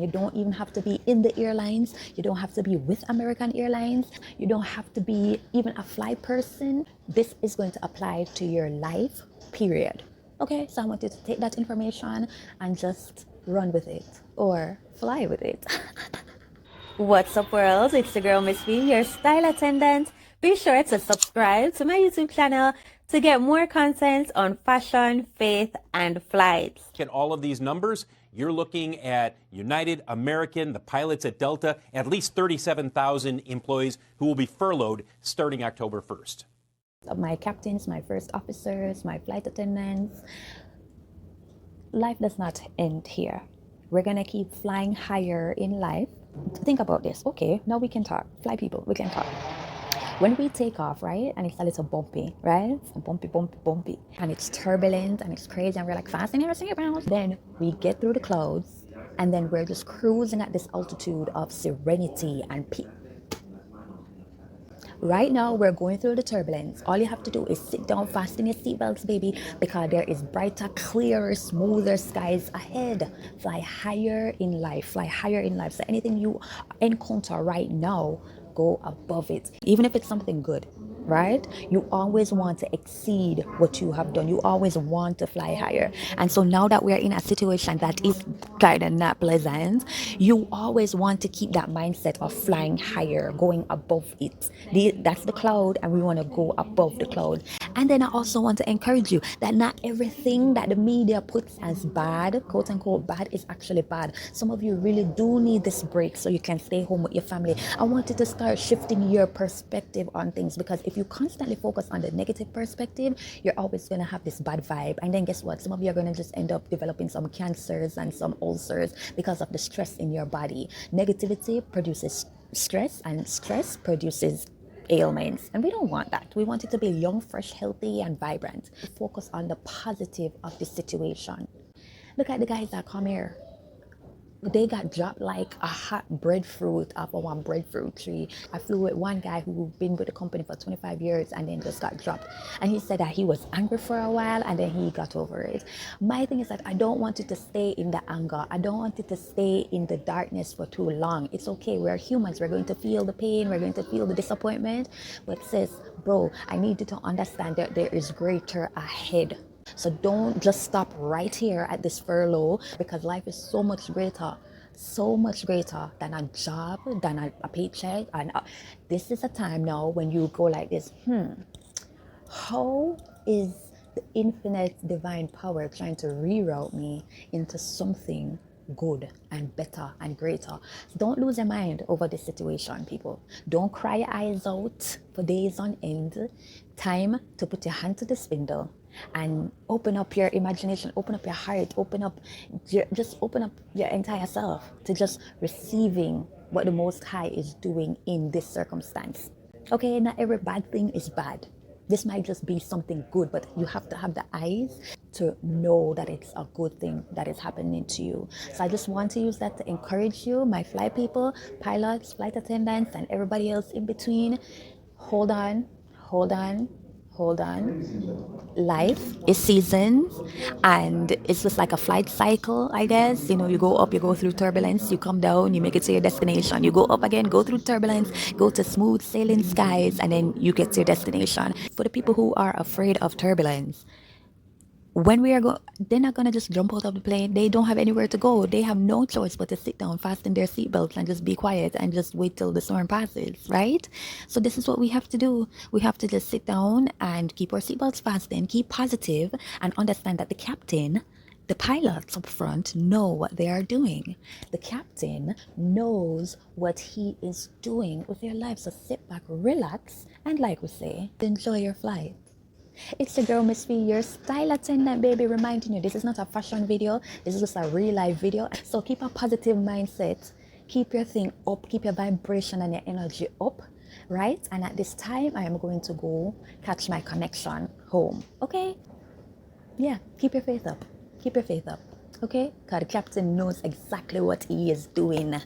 you don't even have to be in the airlines. You don't have to be with American Airlines. You don't have to be even a fly person. This is going to apply to your life, period. Okay, so I want you to take that information and just run with it or fly with it. What's up, world? It's the girl Miss V, your style attendant. Be sure to subscribe to my YouTube channel to get more content on fashion, faith, and flights. At all of these numbers, you're looking at United, American, the pilots at Delta, at least 37,000 employees who will be furloughed starting October 1st. My captains, my first officers, my flight attendants, life does not end here. We're going to keep flying higher in life. Think about this. Okay, now we can talk. Fly people, we can talk. When we take off, right, and it's a little bumpy, right? It's bumpy. And it's turbulent and it's crazy and we're like fasten your seatbelts. Then we get through the clouds and then we're just cruising at this altitude of serenity and peace. Right now, we're going through the turbulence. All you have to do is sit down, fasten your seatbelts, baby, because there is brighter, clearer, smoother skies ahead. Fly higher in life. Fly higher in life. So anything you encounter right now, go above it. Even if it's something good, right? You always want to exceed what you have done. You always want to fly higher. And so now that we're in a situation that is kind of not pleasant, you always want to keep that mindset of flying higher, going above it. That's the cloud, and we want to go above the cloud. And then I also want to encourage you that not everything that the media puts as bad, quote unquote bad, is actually bad. Some of you really do need this break so you can stay home with your family. I want you to start shifting your perspective on things, because if you constantly focus on the negative perspective, you're always going to have this bad vibe. And then guess what? Some of you are going to just end up developing some cancers and some ulcers because of the stress in your body. Negativity produces stress, and stress produces ailments, and we don't want that. We want it to be young, fresh, healthy, and vibrant. Focus on the positive of the situation. Look at the guys that come here. They got dropped like a hot breadfruit off of one breadfruit tree. I flew with one guy who been with the company for 25 years and then just got dropped. And he said that he was angry for a while and then he got over it. My thing is that I don't want you to stay in the anger. I don't want you to stay in the darkness for too long. It's okay. We're humans. We're going to feel the pain. We're going to feel the disappointment. But sis, bro, I need you to understand that there is greater ahead. So don't just stop right here at this furlough, because life is so much greater than a job, than a paycheck. And this is a time now when you go like this, how is the infinite divine power trying to reroute me into something good and better and greater? Don't lose your mind over this situation, people. Don't cry your eyes out for days on end. Time to put your hand to the spindle and open up your imagination, open up your heart, open up your entire self to just receiving what the Most High is doing in this circumstance. Okay, not every bad thing is bad. This might just be something good, but you have to have the eyes to know that it's a good thing that is happening to you. So I just want to use that to encourage you, my flight people, pilots, flight attendants, and everybody else in between. Hold on. Life is seasons, and it's just like a flight cycle, I guess. You know, you go up, you go through turbulence, you come down, you make it to your destination, you go up again, go through turbulence, go to smooth sailing skies, and then you get to your destination. For the people who are afraid of turbulence, when they're not gonna just jump out of the plane. They don't have anywhere to go. They have no choice but to sit down, fasten their seatbelts, and just be quiet and just wait till the storm passes, right? So this is what we have to do. We have to just sit down and keep our seatbelts fastened, keep positive, and understand that the pilots up front know what they are doing. The captain knows what he is doing with their life. So sit back, relax, and like we say, enjoy your flight. It's your girl Miss V, your style attendant, baby, reminding you this is not a fashion video. This is just a real life video. So keep a positive mindset. Keep your thing up. Keep your vibration and your energy up, right? And at this time, I am going to go catch my connection home. Okay? Yeah, keep your faith up. Keep your faith up. Okay? Because the captain knows exactly what he is doing.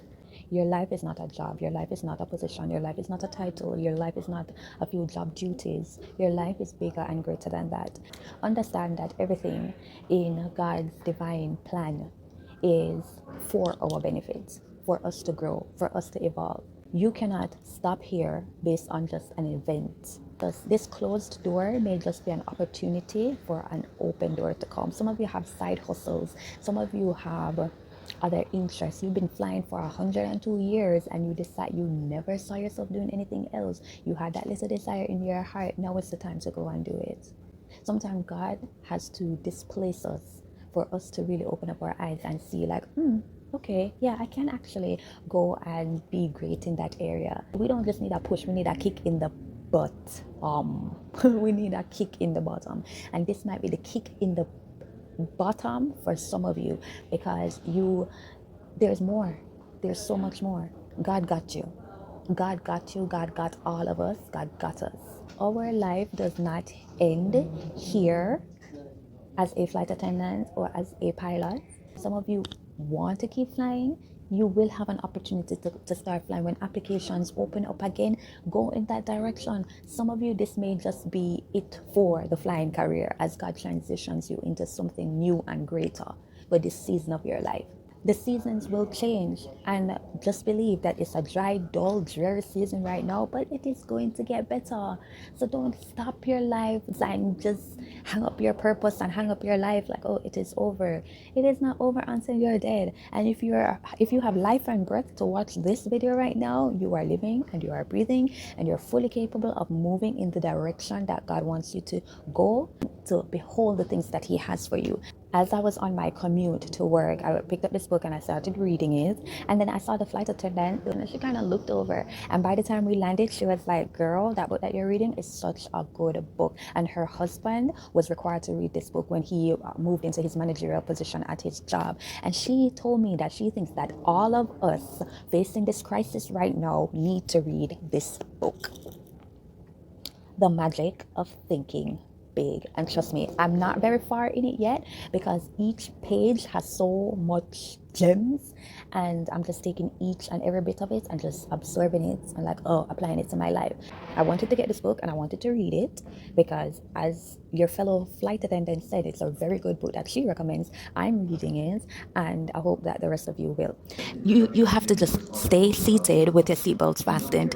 Your life is not a job. Your life is not a position. Your life is not a title. Your life is not a few job duties. Your life is bigger and greater than that. Understand that everything in God's divine plan is for our benefit, for us to grow, for us to evolve. You cannot stop here based on just an event. This closed door may just be an opportunity for an open door to come. Some of you have side hustles. Some of you have other interests. You've been flying for 102 years and you decide you never saw yourself doing anything else. You had that little desire in your heart. Now it's the time to go and do it. Sometimes God has to displace us for us to really open up our eyes and see like, okay, yeah, I can actually go and be great in that area. We don't just need a push, we need a kick in the butt. We need a kick in the bottom. And this might be the kick in the bottom for some of you, because there's more. There's so much more. God got you. God got you. God got all of us. God got us. Our life does not end here as a flight attendant or as a pilot. Some of you want to keep flying. You will have an opportunity to start flying when applications open up again. Go in that direction. Some of you, this may just be it for the flying career as God transitions you into something new and greater for this season of your life. The seasons will change, and just believe that it's a dry, dull, dreary season right now, but it is going to get better. So don't stop your life and just hang up your purpose and hang up your life like, oh, it is over. It is not over until you're dead. And if you have life and breath to watch this video right now, you are living and you are breathing and you're fully capable of moving in the direction that God wants you to go, to behold the things that He has for you. As I was on my commute to work, I picked up this book and I started reading it. And then I saw the flight attendant and she kind of looked over. And by the time we landed, she was like, girl, that book that you're reading is such a good book. And her husband was required to read this book when he moved into his managerial position at his job. And she told me that she thinks that all of us facing this crisis right now need to read this book. The Magic of Thinking Big. And trust me, I'm not very far in it yet because each page has so much gems, and I'm just taking each and every bit of it and just absorbing it and like, oh, applying it to my life. I wanted to get this book and I wanted to read it because, as your fellow flight attendant said, it's a very good book that she recommends. I'm reading it and I hope that the rest of you will. You have to just stay seated with your seatbelts fastened.